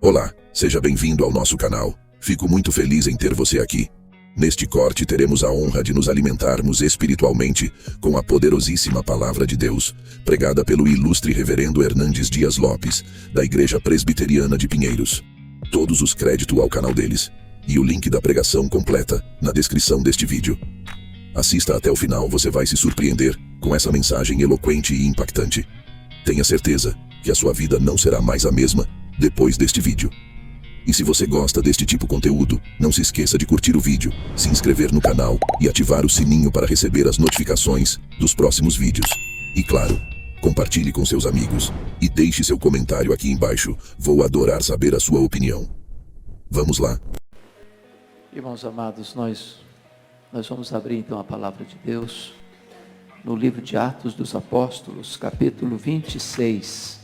Olá, seja bem-vindo ao nosso canal. Fico muito feliz em ter você aqui. Neste corte teremos a honra de nos alimentarmos espiritualmente com a poderosíssima Palavra de Deus, pregada pelo ilustre Reverendo Hernandes Dias Lopes, da Igreja Presbiteriana de Pinheiros. Todos os créditos ao canal deles, e o link da pregação completa, na descrição deste vídeo. Assista até o final, você vai se surpreender com essa mensagem eloquente e impactante. Tenha certeza que a sua vida não será mais a mesma depois deste vídeo. E se você gosta deste tipo de conteúdo, não se esqueça de curtir o vídeo, se inscrever no canal e ativar o sininho para receber as notificações dos próximos vídeos. E claro, compartilhe com seus amigos e deixe seu comentário aqui embaixo. Vou adorar saber a sua opinião. Vamos lá. Irmãos amados, nós vamos abrir então a palavra de Deus no livro de Atos dos Apóstolos, capítulo 26.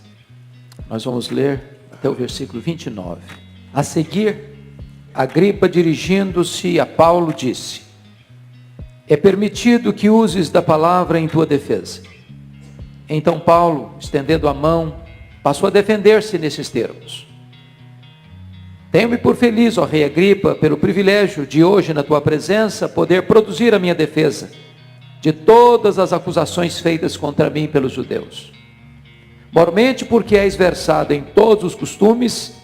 Nós vamos ler até o versículo 29. A seguir, Agripa, dirigindo-se a Paulo, disse: é permitido que uses da palavra em tua defesa. Então Paulo, estendendo a mão, passou a defender-se nesses termos: tenho-me por feliz, ó rei Agripa, pelo privilégio de hoje na tua presença poder produzir a minha defesa de todas as acusações feitas contra mim pelos judeus. Mormente porque és versado em todos os costumes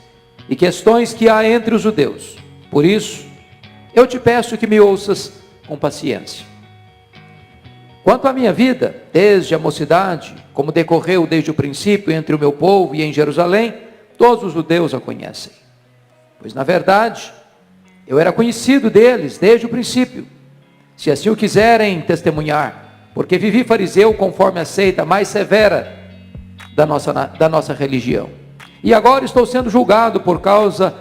e questões que há entre os judeus. Por isso, eu te peço que me ouças com paciência. Quanto à minha vida, desde a mocidade, como decorreu desde o princípio entre o meu povo e em Jerusalém, todos os judeus a conhecem. Pois, na verdade, eu era conhecido deles desde o princípio, se assim o quiserem testemunhar, porque vivi fariseu conforme a seita mais severa da nossa religião. E agora estou sendo julgado por causa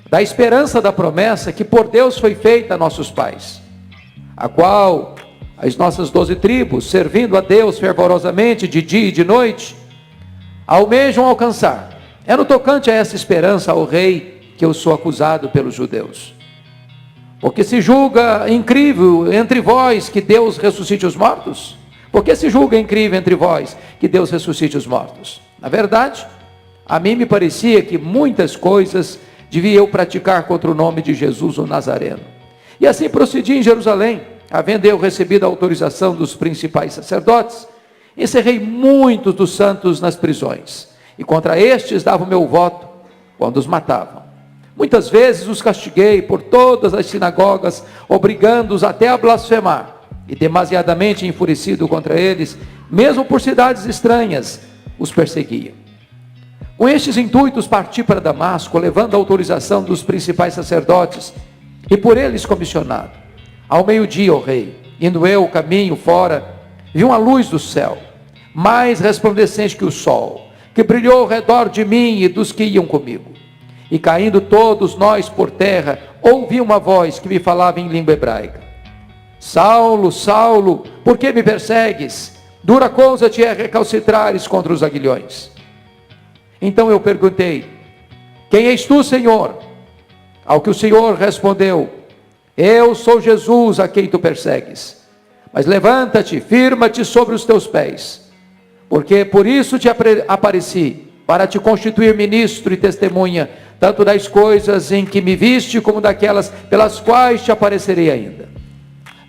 da esperança da promessa que por Deus foi feita a nossos pais, a qual as nossas 12 tribos, servindo a Deus fervorosamente de dia e de noite, almejam alcançar. É no tocante a essa esperança, ao rei, que eu sou acusado pelos judeus. Porque se julga incrível entre vós que Deus ressuscite os mortos? Porque se julga incrível entre vós que Deus ressuscite os mortos? Na verdade, a mim me parecia que muitas coisas devia eu praticar contra o nome de Jesus o Nazareno. E assim procedi em Jerusalém, havendo eu recebido a autorização dos principais sacerdotes, encerrei muitos dos santos nas prisões, e contra estes dava o meu voto quando os matavam. Muitas vezes os castiguei por todas as sinagogas, obrigando-os até a blasfemar, e demasiadamente enfurecido contra eles, mesmo por cidades estranhas, os perseguia. Com estes intuitos parti para Damasco, levando a autorização dos principais sacerdotes, e por eles comissionado. Ao meio-dia, ó rei, indo eu o caminho fora, vi uma luz do céu, mais resplandecente que o sol, que brilhou ao redor de mim e dos que iam comigo. E caindo todos nós por terra, ouvi uma voz que me falava em língua hebraica: Saulo, Saulo, por que me persegues? Dura coisa te é recalcitrares contra os aguilhões. Então eu perguntei: quem és tu, Senhor? Ao que o Senhor respondeu: eu sou Jesus a quem tu persegues. Mas levanta-te, firma-te sobre os teus pés, porque por isso te apareci, para te constituir ministro e testemunha, tanto das coisas em que me viste, como daquelas pelas quais te aparecerei ainda,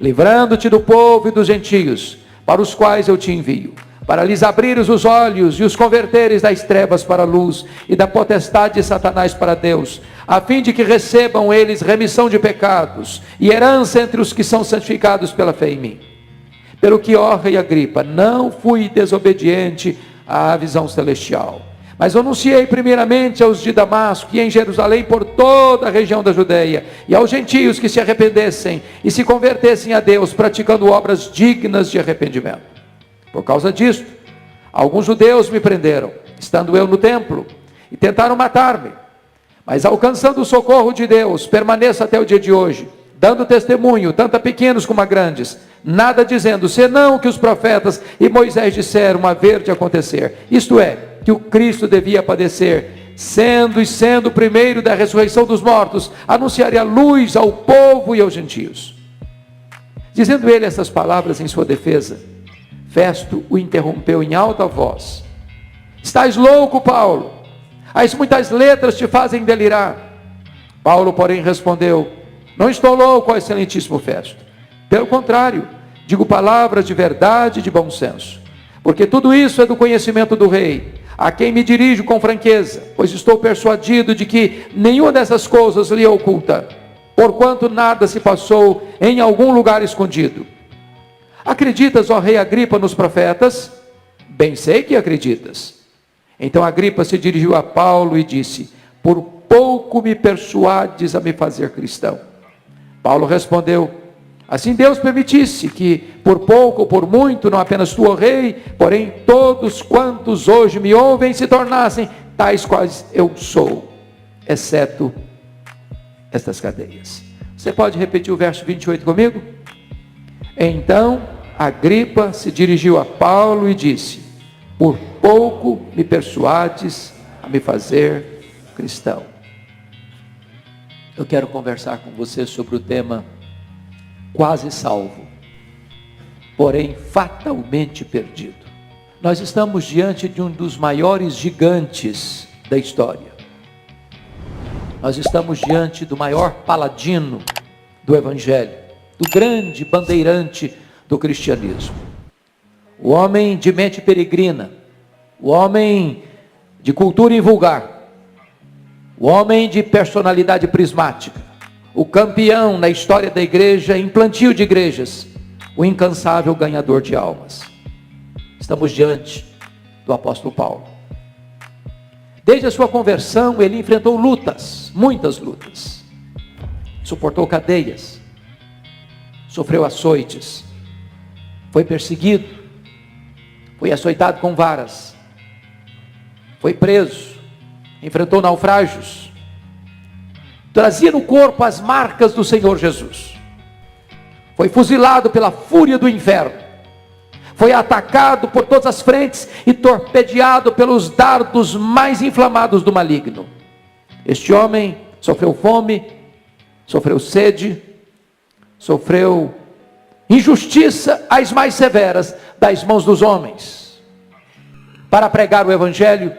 livrando-te do povo e dos gentios, para os quais eu te envio, para lhes abrires os olhos e os converteres das trevas para a luz, e da potestade de Satanás para Deus, a fim de que recebam eles remissão de pecados, e herança entre os que são santificados pela fé em mim. Pelo que, ó rei Agripa, não fui desobediente à visão celestial, mas anunciei primeiramente aos de Damasco e em Jerusalém por toda a região da Judeia, e aos gentios que se arrependessem e se convertessem a Deus, praticando obras dignas de arrependimento. Por causa disto, alguns judeus me prenderam, estando eu no templo, e tentaram matar-me. Mas alcançando o socorro de Deus, permaneço até o dia de hoje, dando testemunho, tanto a pequenos como a grandes, nada dizendo, senão o que os profetas e Moisés disseram haver de acontecer. Isto é, que o Cristo devia padecer, sendo o primeiro da ressurreição dos mortos, anunciaria a luz ao povo e aos gentios. Dizendo ele essas palavras em sua defesa, Festo o interrompeu em alta voz: estás louco, Paulo? As muitas letras te fazem delirar. Paulo, porém, respondeu: não estou louco, ó excelentíssimo Festo. Pelo contrário, digo palavras de verdade e de bom senso. Porque tudo isso é do conhecimento do rei, a quem me dirijo com franqueza, pois estou persuadido de que nenhuma dessas coisas lhe é oculta, porquanto nada se passou em algum lugar escondido. Acreditas, ó rei Agripa, nos profetas? Bem sei que acreditas. Então Agripa se dirigiu a Paulo e disse: por pouco me persuades a me fazer cristão. Paulo respondeu: assim Deus permitisse que, por pouco ou por muito, não apenas tu, ó rei, porém todos quantos hoje me ouvem se tornassem tais quais eu sou, exceto estas cadeias. Você pode repetir o verso 28 comigo? Então Agripa se dirigiu a Paulo e disse: por pouco me persuades a me fazer cristão. Eu quero conversar com você sobre o tema quase salvo, porém fatalmente perdido. Nós estamos diante de um dos maiores gigantes da história. Nós estamos diante do maior paladino do Evangelho, do grande bandeirante do cristianismo. O homem de mente peregrina, o homem de cultura invulgar, o homem de personalidade prismática, o campeão na história da igreja em plantio de igrejas, o incansável ganhador de almas. Estamos diante do apóstolo Paulo. Desde a sua conversão, ele enfrentou lutas, muitas lutas. Suportou cadeias, sofreu açoites, foi perseguido, foi açoitado com varas, foi preso, enfrentou naufrágios, trazia no corpo as marcas do Senhor Jesus, foi fuzilado pela fúria do inferno, foi atacado por todas as frentes e torpedeado pelos dardos mais inflamados do maligno. Este homem sofreu fome, sofreu sede, sofreu injustiça as mais severas das mãos dos homens. Para pregar o Evangelho,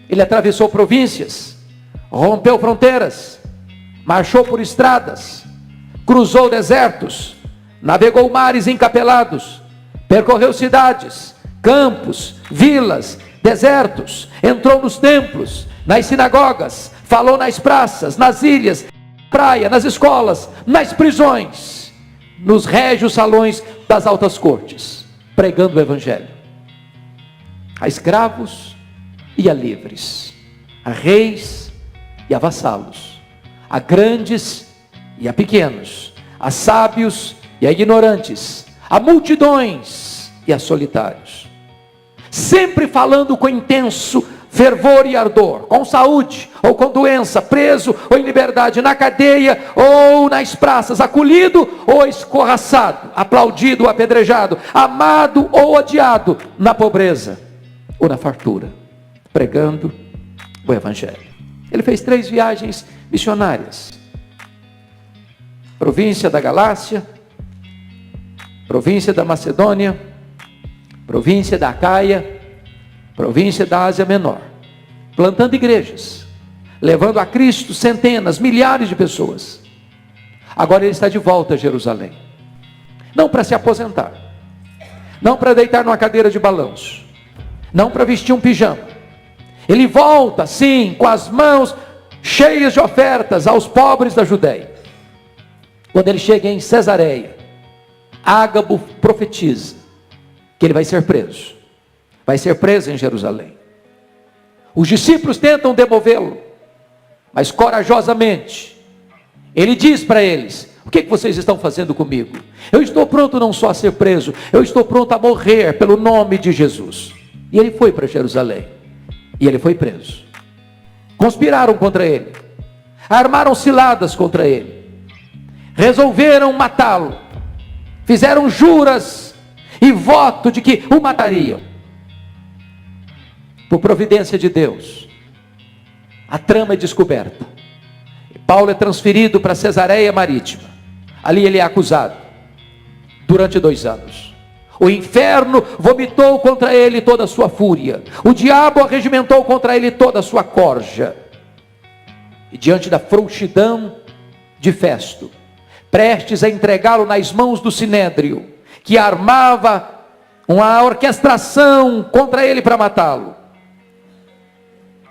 ele atravessou províncias, rompeu fronteiras, marchou por estradas, cruzou desertos, navegou mares encapelados, percorreu cidades, campos, vilas, desertos, entrou nos templos, nas sinagogas, falou nas praças, nas ilhas, na praia, nas escolas, nas prisões, nos régios salões das altas cortes, pregando o Evangelho a escravos e a livres, a reis e a vassalos, a grandes e a pequenos, a sábios e a ignorantes, a multidões e a solitários, sempre falando com intenso fervor e ardor, com saúde ou com doença, preso ou em liberdade, na cadeia ou nas praças, acolhido ou escorraçado, aplaudido ou apedrejado, amado ou odiado, na pobreza ou na fartura, pregando o Evangelho. Ele fez 3 viagens missionárias: província da Galácia, província da Macedônia, província da Acaia, província da Ásia Menor, plantando igrejas, levando a Cristo centenas, milhares de pessoas. Agora ele está de volta a Jerusalém, não para se aposentar, não para deitar numa cadeira de balanço, não para vestir um pijama. Ele volta, sim, com as mãos cheias de ofertas aos pobres da Judéia. Quando ele chega em Cesareia, Ágabo profetiza que ele vai ser preso. Vai ser preso em Jerusalém. Os discípulos tentam demovê-lo, mas corajosamente ele diz para eles: o que vocês estão fazendo comigo? Eu estou pronto não só a ser preso, eu estou pronto a morrer pelo nome de Jesus. E ele foi para Jerusalém, e ele foi preso. Conspiraram contra ele, armaram ciladas contra ele, resolveram matá-lo, fizeram juras e voto de que o matariam. Por providência de Deus, a trama é descoberta. Paulo é transferido para Cesareia Marítima. Ali ele é acusado durante 2 anos. O inferno vomitou contra ele toda a sua fúria. O diabo arregimentou contra ele toda a sua corja. E diante da frouxidão de Festo, prestes a entregá-lo nas mãos do Sinédrio, que armava uma orquestração contra ele para matá-lo,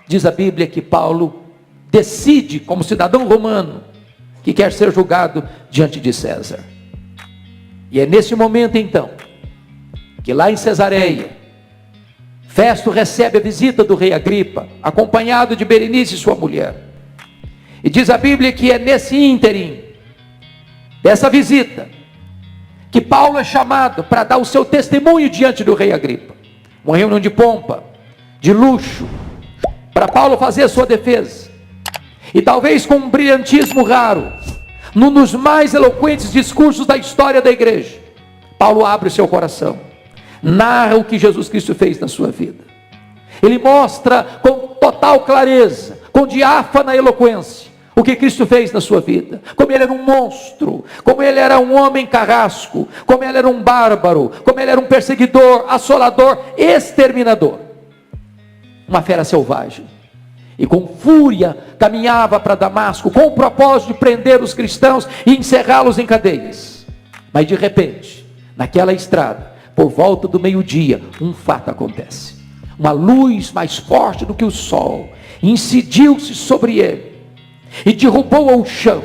diz a Bíblia que Paulo decide, como cidadão romano, que quer ser julgado diante de César. E é nesse momento então, que lá em Cesareia, Festo recebe a visita do rei Agripa, acompanhado de Berenice, sua mulher. E diz a Bíblia que é nesse ínterim, dessa visita, que Paulo é chamado para dar o seu testemunho diante do rei Agripa. Uma reunião de pompa, de luxo, para Paulo fazer a sua defesa. E talvez com um brilhantismo raro, num dos mais eloquentes discursos da história da igreja, Paulo abre o seu coração, narra o que Jesus Cristo fez na sua vida. Ele mostra com total clareza, com diáfana eloquência, o que Cristo fez na sua vida, como ele era um monstro, como ele era um homem carrasco, como ele era um bárbaro, como ele era um perseguidor, assolador, exterminador, uma fera selvagem, e com fúria caminhava para Damasco, com o propósito de prender os cristãos e encerrá-los em cadeias. Mas de repente, naquela estrada, por volta do meio-dia, um fato acontece. Uma luz mais forte do que o sol incidiu-se sobre ele e derrubou ao chão.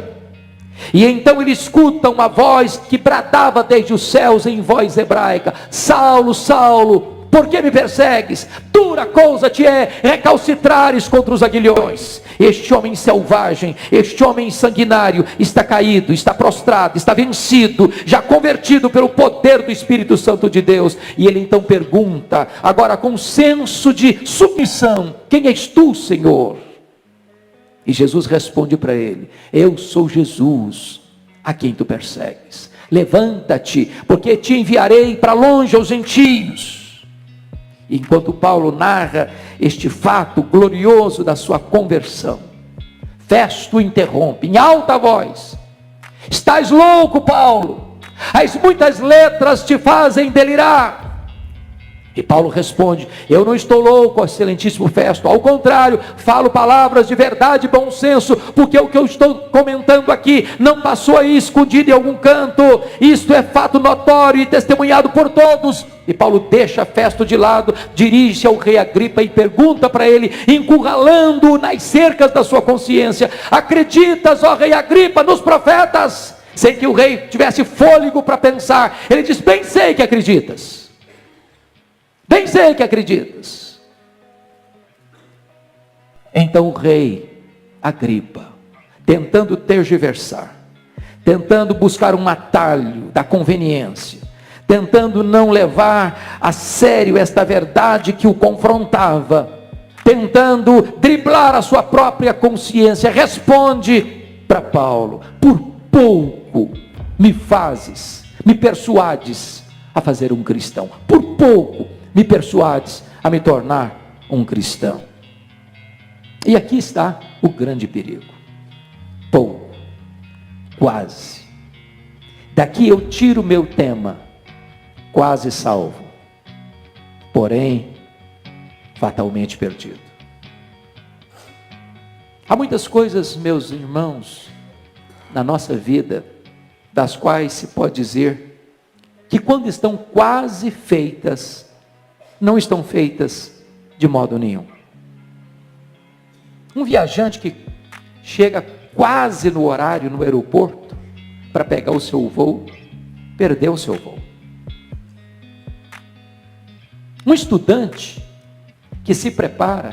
E então ele escuta uma voz que bradava desde os céus em voz hebraica: Saulo, Saulo, por que me persegues? Dura coisa te é recalcitrares contra os aguilhões. Este homem selvagem, este homem sanguinário está caído, está prostrado, está vencido, já convertido pelo poder do Espírito Santo de Deus. E ele então pergunta, agora com senso de submissão: quem és tu, Senhor? E Jesus responde para ele: eu sou Jesus, a quem tu persegues. Levanta-te, porque te enviarei para longe aos gentios. Enquanto Paulo narra este fato glorioso da sua conversão, Festo interrompe em alta voz: estás louco, Paulo? As muitas letras te fazem delirar. E Paulo responde: eu não estou louco, excelentíssimo Festo, ao contrário, falo palavras de verdade e bom senso, porque o que eu estou comentando aqui não passou aí escondido em algum canto, isto é fato notório e testemunhado por todos. E Paulo deixa Festo de lado, dirige-se ao rei Agripa e pergunta para ele, encurralando-o nas cercas da sua consciência: acreditas, ó rei Agripa, nos profetas? Sem que o rei tivesse fôlego para pensar, ele diz: bem sei que acreditas. Bem sei que acreditas. Então o rei Agripa, tentando tergiversar, tentando buscar um atalho da conveniência, tentando não levar a sério esta verdade que o confrontava, tentando driblar a sua própria consciência, responde para Paulo: por pouco me persuades a fazer um cristão. Por pouco me persuades a me tornar um cristão. E aqui está o grande perigo. Pouco, quase. Daqui eu tiro meu tema: quase salvo, porém fatalmente perdido. Há muitas coisas, meus irmãos, na nossa vida, das quais se pode dizer que quando estão quase feitas, não estão feitas de modo nenhum. Um viajante que chega quase no horário no aeroporto para pegar o seu voo, perdeu o seu voo. Um estudante que se prepara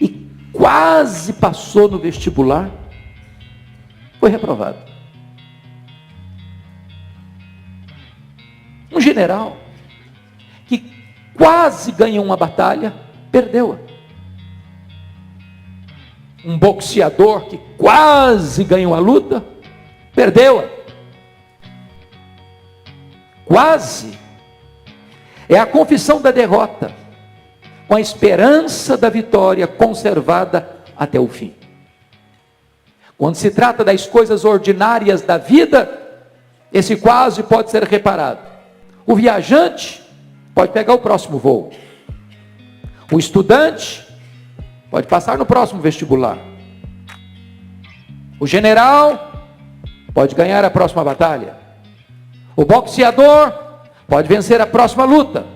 e quase passou no vestibular, foi reprovado. Um general que quase ganhou uma batalha, perdeu-a. Um boxeador que quase ganhou a luta, perdeu-a. Quase é a confissão da derrota, com a esperança da vitória conservada até o fim. Quando se trata das coisas ordinárias da vida, esse quase pode ser reparado. O viajante pode pegar o próximo voo. O estudante pode passar no próximo vestibular. O general pode ganhar a próxima batalha. O boxeador pode vencer a próxima luta.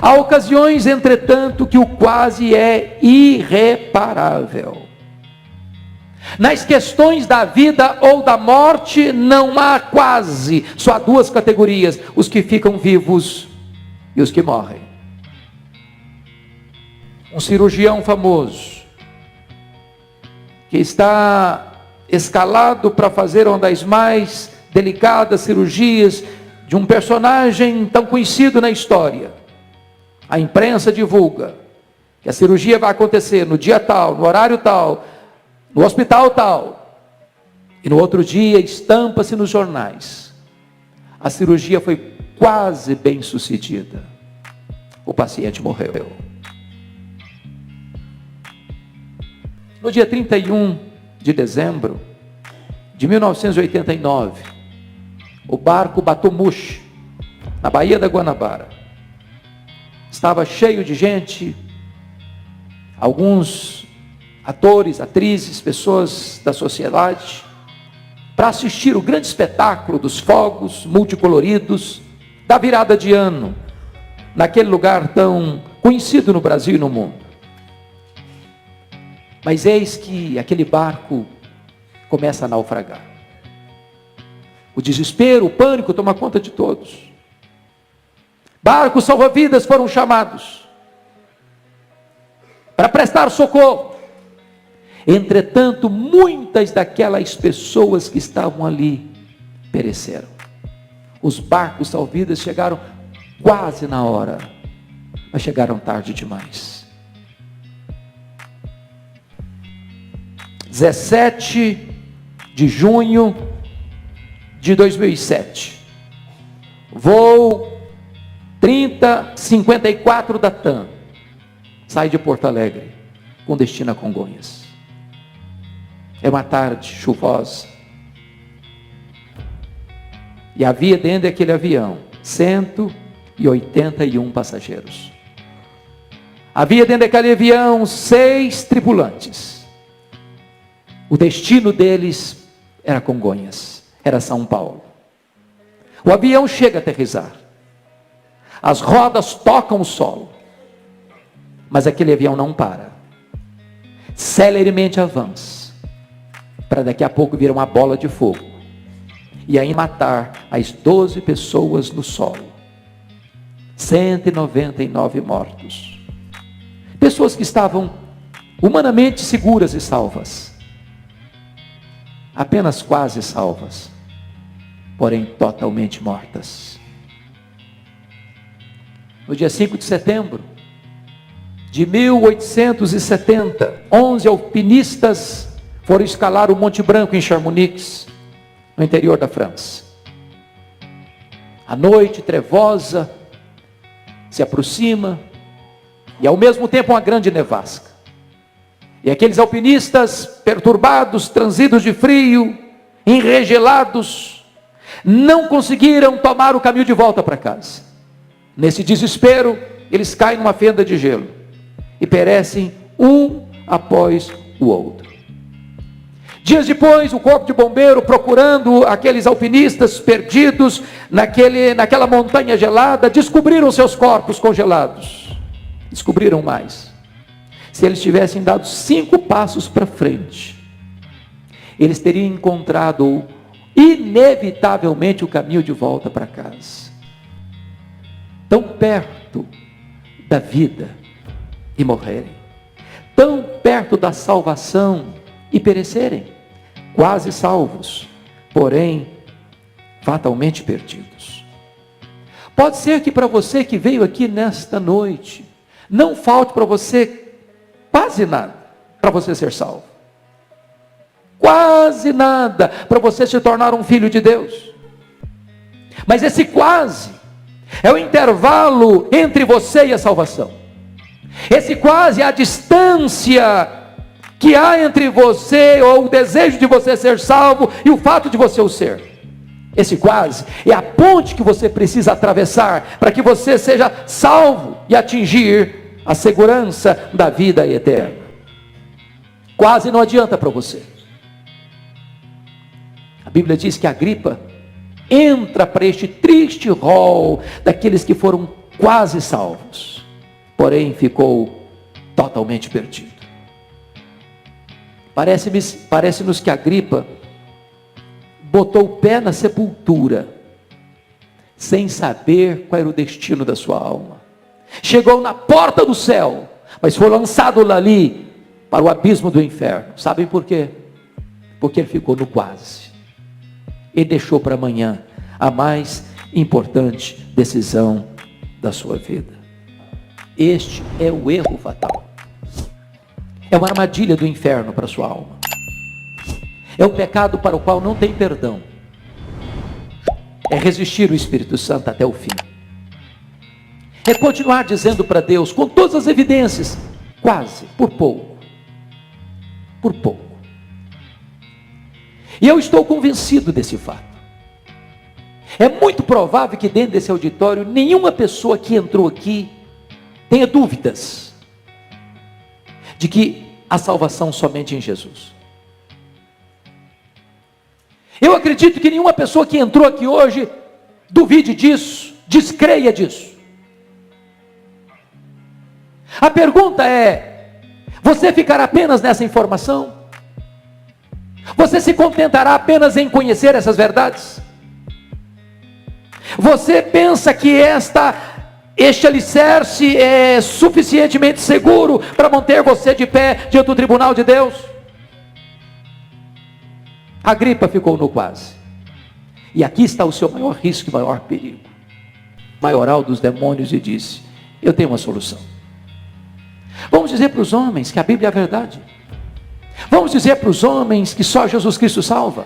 Há ocasiões, entretanto, que o quase é irreparável. Nas questões da vida ou da morte, não há quase, só há duas categorias: os que ficam vivos e os que morrem. Um cirurgião famoso, que está escalado para fazer uma das mais delicadas cirurgias de um personagem tão conhecido na história. A imprensa divulga que a cirurgia vai acontecer no dia tal, no horário tal, no hospital tal. E no outro dia estampa-se nos jornais: a cirurgia foi quase bem sucedida. O paciente morreu. No dia 31 de dezembro de 1989, o barco Batomushi, na Baía da Guanabara, estava cheio de gente, alguns atores, atrizes, pessoas da sociedade, para assistir o grande espetáculo dos fogos multicoloridos da virada de ano, naquele lugar tão conhecido no Brasil e no mundo. Mas eis que aquele barco começa a naufragar. O desespero, o pânico toma conta de todos. Barcos salva-vidas foram chamados para prestar socorro. Entretanto, muitas daquelas pessoas que estavam ali pereceram. Os barcos salva-vidas chegaram quase na hora, mas chegaram tarde demais. 17 de junho de 2007, voo 3054 da TAM, sai de Porto Alegre, com destino a Congonhas. É uma tarde chuvosa, e havia dentro daquele avião 181 passageiros. Havia dentro daquele avião 6 tripulantes. O destino deles era Congonhas, era São Paulo. O avião chega a aterrissar. As rodas tocam o solo. Mas aquele avião não para. Celeremente avança, para daqui a pouco vir uma bola de fogo e aí matar as 12 pessoas no solo. 199 mortos. Pessoas que estavam humanamente seguras e salvas. Apenas quase salvas, porém totalmente mortas. No dia 5 de setembro de 1870, 11 alpinistas foram escalar o Monte Branco em Chamonix, no interior da França. A noite trevosa se aproxima e ao mesmo tempo uma grande nevasca. E aqueles alpinistas perturbados, transidos de frio, enregelados, não conseguiram tomar o caminho de volta para casa. Nesse desespero, eles caem numa fenda de gelo e perecem um após o outro. Dias depois, o corpo de bombeiro, procurando aqueles alpinistas perdidos naquela montanha gelada, descobriram seus corpos congelados. Descobriram mais. Se eles tivessem dado 5 passos para frente, eles teriam encontrado inevitavelmente o caminho de volta para casa. Tão perto da vida e morrerem, tão perto da salvação e perecerem, quase salvos, porém fatalmente perdidos. Pode ser que para você que veio aqui nesta noite, não falte para você quase nada para você ser salvo. Quase nada para você se tornar um filho de Deus. Mas esse quase é o intervalo entre você e a salvação. Esse quase é a distância que há entre você, ou o desejo de você ser salvo, e o fato de você o ser. Esse quase é a ponte que você precisa atravessar para que você seja salvo e atingir a segurança da vida eterna. Quase não adianta para você. A Bíblia diz que Agripa entra para este triste rol daqueles que foram quase salvos, porém ficou totalmente perdido. Parece-nos que Agripa botou o pé na sepultura, sem saber qual era o destino da sua alma. Chegou na porta do céu, mas foi lançado ali para o abismo do inferno. Sabem por quê? Porque ele ficou no quase. Ele deixou para amanhã a mais importante decisão da sua vida. Este é o erro fatal. É uma armadilha do inferno para a sua alma. É um pecado para o qual não tem perdão. É resistir o Espírito Santo até o fim. É continuar dizendo para Deus, com todas as evidências, quase, por pouco. Por pouco. E eu estou convencido desse fato. É muito provável que dentro desse auditório, nenhuma pessoa que entrou aqui tenha dúvidas de que há salvação somente em Jesus. Eu acredito que nenhuma pessoa que entrou aqui hoje duvide disso, descreia disso. A pergunta é: você ficará apenas nessa informação? Você se contentará apenas em conhecer essas verdades? Você pensa que este alicerce é suficientemente seguro para manter você de pé diante do tribunal de Deus? Agripa ficou no quase. E aqui está o seu maior risco e maior perigo. Maioral dos demônios e disse: eu tenho uma solução. Vamos dizer para os homens que a Bíblia é a verdade. Vamos dizer para os homens que só Jesus Cristo salva.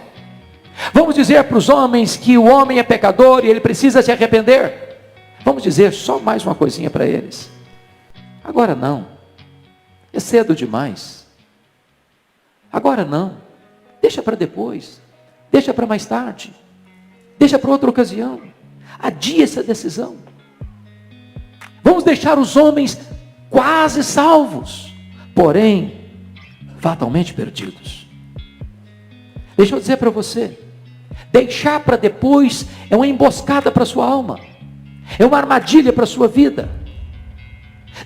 Vamos dizer para os homens que o homem é pecador e ele precisa se arrepender. Vamos dizer só mais uma coisinha para eles. Agora não. É cedo demais. Agora não. Deixa para depois. Deixa para mais tarde. Deixa para outra ocasião. Adia essa decisão. Vamos deixar os homens quase salvos, porém fatalmente perdidos. Deixa eu dizer para você, deixar para depois é uma emboscada para a sua alma, é uma armadilha para a sua vida.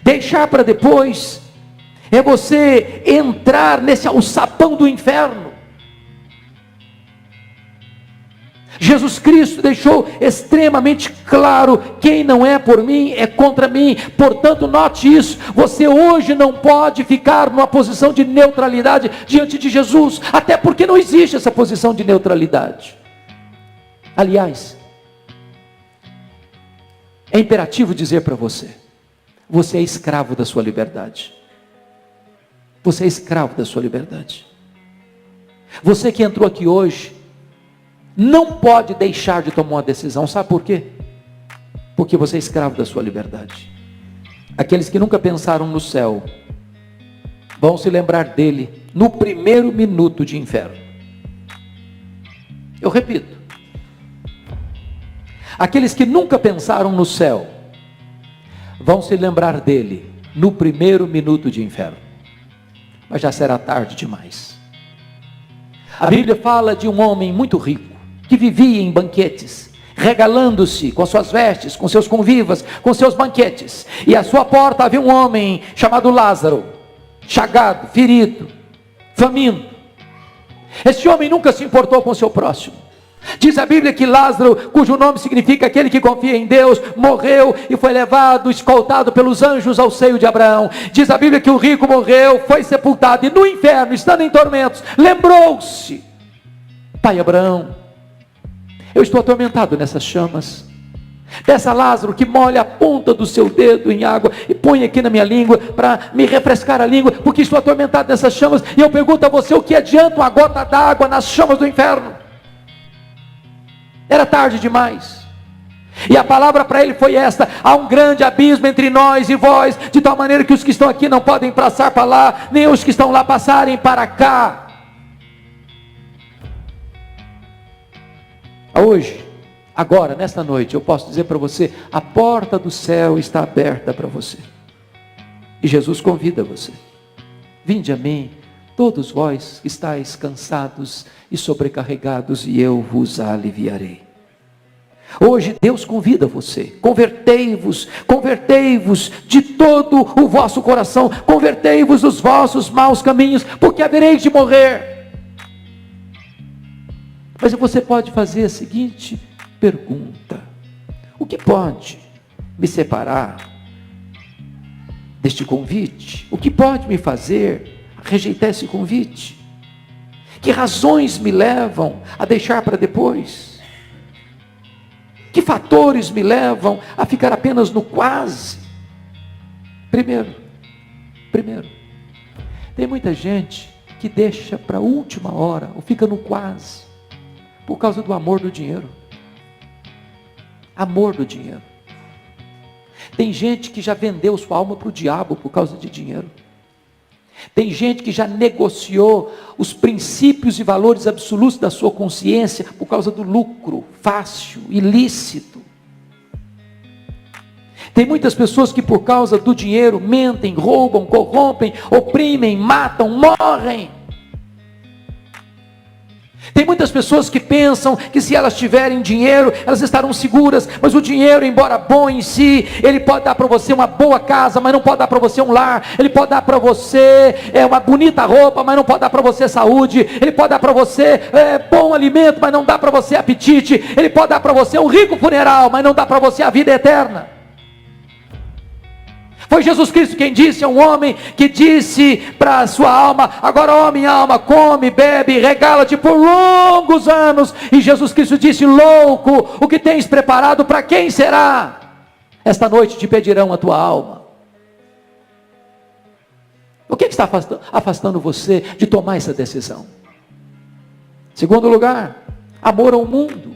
Deixar para depois é você entrar nesse alçapão do inferno. Jesus Cristo deixou extremamente claro: quem não é por mim é contra mim. Portanto, note isso: você hoje não pode ficar numa posição de neutralidade diante de Jesus, até porque não existe essa posição de neutralidade. Aliás, é imperativo dizer para você: você é escravo da sua liberdade. Você é escravo da sua liberdade. Você que entrou aqui hoje não pode deixar de tomar uma decisão. Sabe por quê? Porque você é escravo da sua liberdade. Aqueles que nunca pensaram no céu vão se lembrar dele no primeiro minuto de inferno. Eu repito: aqueles que nunca pensaram no céu vão se lembrar dele no primeiro minuto de inferno. Mas já será tarde demais. A Bíblia fala de um homem muito rico, que vivia em banquetes, regalando-se com suas vestes, com seus convivas, com seus banquetes. E à sua porta havia um homem chamado Lázaro, chagado, ferido, faminto. Este homem nunca se importou com o seu próximo. Diz a Bíblia que Lázaro, cujo nome significa aquele que confia em Deus, morreu e foi levado, escoltado pelos anjos ao seio de Abraão. Diz a Bíblia que o rico morreu, foi sepultado, e no inferno, estando em tormentos, lembrou-se: pai Abraão, eu estou atormentado nessas chamas. Peça a Lázaro que molhe a ponta do seu dedo em água e põe aqui na minha língua para me refrescar a língua, porque estou atormentado nessas chamas. E eu pergunto a você: o que adianta uma gota d'água nas chamas do inferno? Era tarde demais. E a palavra para ele foi esta: há um grande abismo entre nós e vós, de tal maneira que os que estão aqui não podem passar para lá, nem os que estão lá passarem para cá. Hoje, agora, nesta noite, eu posso dizer para você, a porta do céu está aberta para você. E Jesus convida você. Vinde a mim, todos vós que estáis cansados e sobrecarregados, e eu vos aliviarei. Hoje Deus convida você, convertei-vos de todo o vosso coração, convertei-vos dos vossos maus caminhos, porque havereis de morrer. Mas você pode fazer a seguinte pergunta: o que pode me separar deste convite? O que pode me fazer rejeitar esse convite? Que razões me levam a deixar para depois? Que fatores me levam a ficar apenas no quase? Primeiro, tem muita gente que deixa para a última hora, ou fica no quase, por causa do amor do dinheiro. Amor do dinheiro. Tem gente que já vendeu sua alma para o diabo por causa de dinheiro. Tem gente que já negociou os princípios e valores absolutos da sua consciência por causa do lucro fácil, ilícito. Tem muitas pessoas que por causa do dinheiro mentem, roubam, corrompem, oprimem, matam, morrem. Tem muitas pessoas que pensam que se elas tiverem dinheiro, elas estarão seguras, mas o dinheiro, embora bom em si, ele pode dar para você uma boa casa, mas não pode dar para você um lar. Ele pode dar para você uma bonita roupa, mas não pode dar para você saúde. Ele pode dar para você bom alimento, mas não dá para você apetite. Ele pode dar para você um rico funeral, mas não dá para você a vida eterna. Foi Jesus Cristo quem disse a um homem que disse para a sua alma: agora, ó minha alma, come, bebe, regala-te por longos anos. E Jesus Cristo disse: louco, o que tens preparado para quem será? Esta noite te pedirão a tua alma. O que está afastando você de tomar essa decisão? Segundo lugar, amor ao mundo.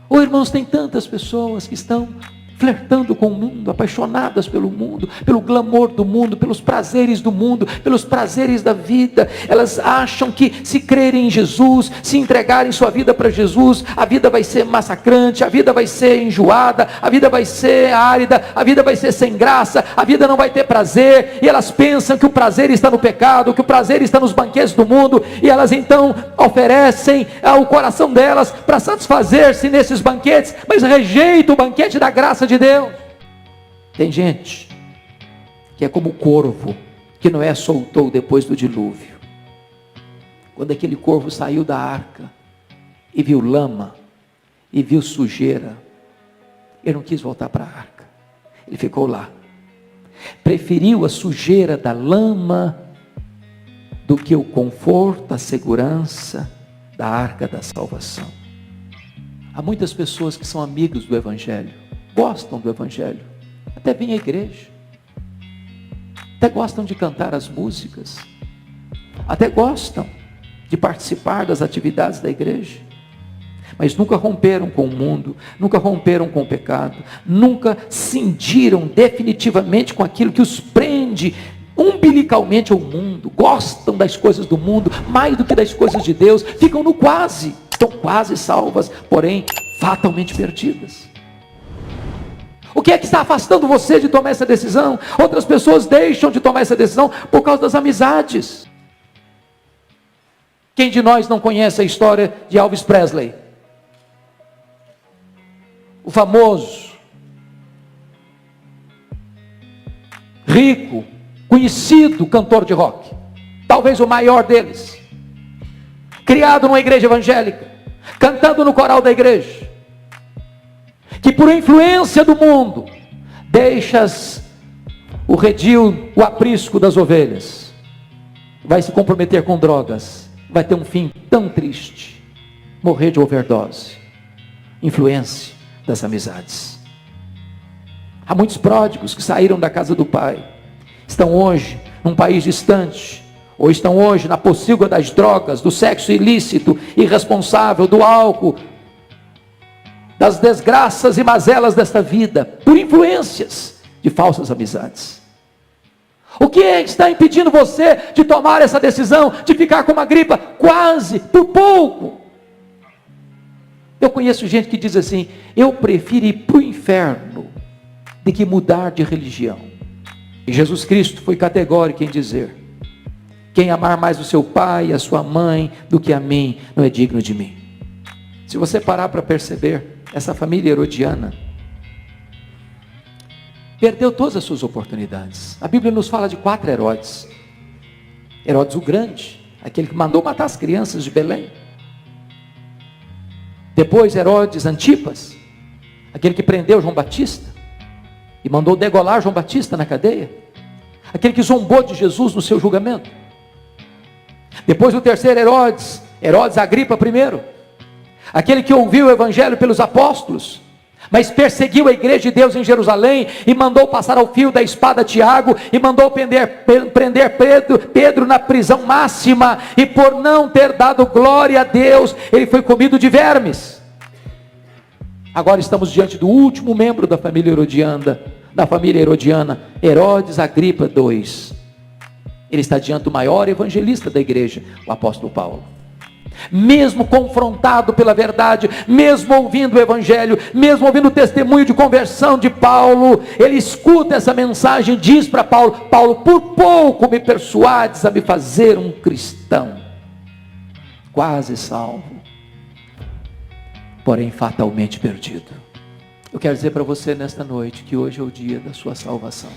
Oh, irmãos, tem tantas pessoas que estão flertando com o mundo, apaixonadas pelo mundo, pelo glamour do mundo, pelos prazeres do mundo, pelos prazeres da vida. Elas acham que se crerem em Jesus, se entregarem sua vida para Jesus, a vida vai ser massacrante, a vida vai ser enjoada, a vida vai ser árida, a vida vai ser sem graça, a vida não vai ter prazer. E elas pensam que o prazer está no pecado, que o prazer está nos banquetes do mundo, e elas então oferecem o coração delas para satisfazer-se nesses banquetes, mas rejeitam o banquete da graça de Deus. Tem gente que é como o corvo que Noé soltou depois do dilúvio. Quando aquele corvo saiu da arca e viu lama e viu sujeira, ele não quis voltar para a arca, ele ficou lá. Preferiu a sujeira da lama do que o conforto, a segurança da arca da salvação. Há muitas pessoas que são amigos do Evangelho, gostam do Evangelho, até vêm à igreja, até gostam de cantar as músicas, até gostam de participar das atividades da igreja, mas nunca romperam com o mundo, nunca romperam com o pecado, nunca cindiram definitivamente com aquilo que os prende umbilicalmente ao mundo. Gostam das coisas do mundo mais do que das coisas de Deus, ficam no quase, estão quase salvas, porém fatalmente perdidas. O que é que está afastando você de tomar essa decisão? Outras pessoas deixam de tomar essa decisão por causa das amizades. Quem de nós não conhece a história de Elvis Presley? O famoso, rico, conhecido cantor de rock, talvez o maior deles, criado numa igreja evangélica, cantando no coral da igreja, que por influência do mundo, deixas o redil, o aprisco das ovelhas, vai se comprometer com drogas, vai ter um fim tão triste, morrer de overdose, influência das amizades. Há muitos pródigos que saíram da casa do pai, estão hoje num país distante, ou estão hoje na pocilga das drogas, do sexo ilícito, irresponsável, do álcool, das desgraças e mazelas desta vida, por influências de falsas amizades. O que está impedindo você de tomar essa decisão, de ficar com uma gripe quase, por pouco? Eu conheço gente que diz assim: eu prefiro ir para o inferno do que mudar de religião. E Jesus Cristo foi categórico em dizer: quem amar mais o seu pai e a sua mãe do que a mim, não é digno de mim. Se você parar para perceber, essa família herodiana perdeu todas as suas oportunidades. A Bíblia nos fala de 4 Herodes. Herodes o Grande, aquele que mandou matar as crianças de Belém. Depois Herodes Antipas, aquele que prendeu João Batista e mandou degolar João Batista na cadeia. Aquele que zombou de Jesus no seu julgamento. Depois o terceiro Herodes, Herodes Agripa I, aquele que ouviu o evangelho pelos apóstolos, mas perseguiu a igreja de Deus em Jerusalém, e mandou passar ao fio da espada Tiago, e mandou prender Pedro na prisão máxima, e por não ter dado glória a Deus, ele foi comido de vermes. Agora estamos diante do último membro da família herodiana, Herodes Agripa II. Ele está diante do maior evangelista da igreja, o apóstolo Paulo. Mesmo confrontado pela verdade, mesmo ouvindo o evangelho, mesmo ouvindo o testemunho de conversão de Paulo, ele escuta essa mensagem e diz para Paulo: Paulo, por pouco me persuades a me fazer um cristão, quase salvo, porém fatalmente perdido. Eu quero dizer para você nesta noite que hoje é o dia da sua salvação.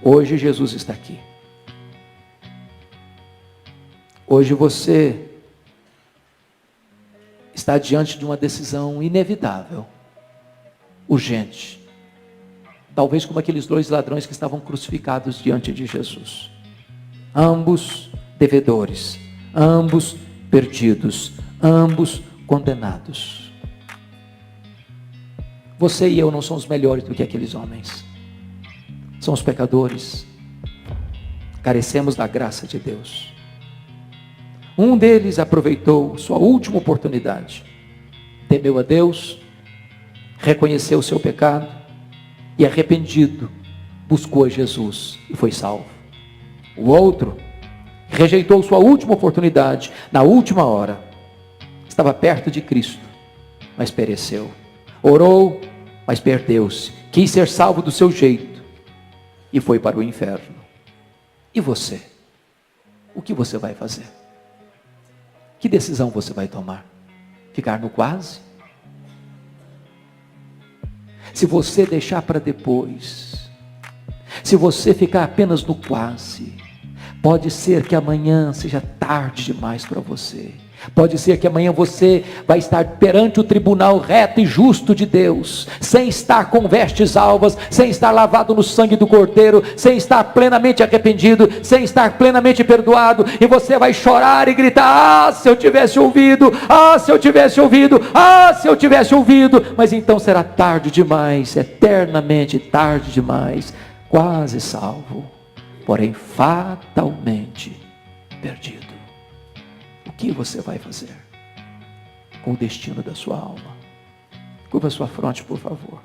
Hoje Jesus está aqui. Hoje você está diante de uma decisão inevitável, urgente. Talvez como aqueles 2 ladrões que estavam crucificados diante de Jesus. Ambos devedores, ambos perdidos, ambos condenados. Você e eu não somos melhores do que aqueles homens. Somos pecadores. Carecemos da graça de Deus. Um deles aproveitou sua última oportunidade, temeu a Deus, reconheceu o seu pecado e, arrependido, buscou a Jesus e foi salvo. O outro rejeitou sua última oportunidade, na última hora, estava perto de Cristo, mas pereceu. Orou, mas perdeu-se, quis ser salvo do seu jeito e foi para o inferno. E você? O que você vai fazer? Que decisão você vai tomar? Ficar no quase? Se você deixar para depois, se você ficar apenas no quase, pode ser que amanhã seja tarde demais para você. Pode ser que amanhã você vai estar perante o tribunal reto e justo de Deus, sem estar com vestes alvas, sem estar lavado no sangue do Cordeiro, sem estar plenamente arrependido, sem estar plenamente perdoado, e você vai chorar e gritar: ah, se eu tivesse ouvido, ah, se eu tivesse ouvido, ah, se eu tivesse ouvido. Mas então será tarde demais, eternamente tarde demais, quase salvo, porém fatalmente perdido. O que você vai fazer com o destino da sua alma? Curva sua fronte, por favor.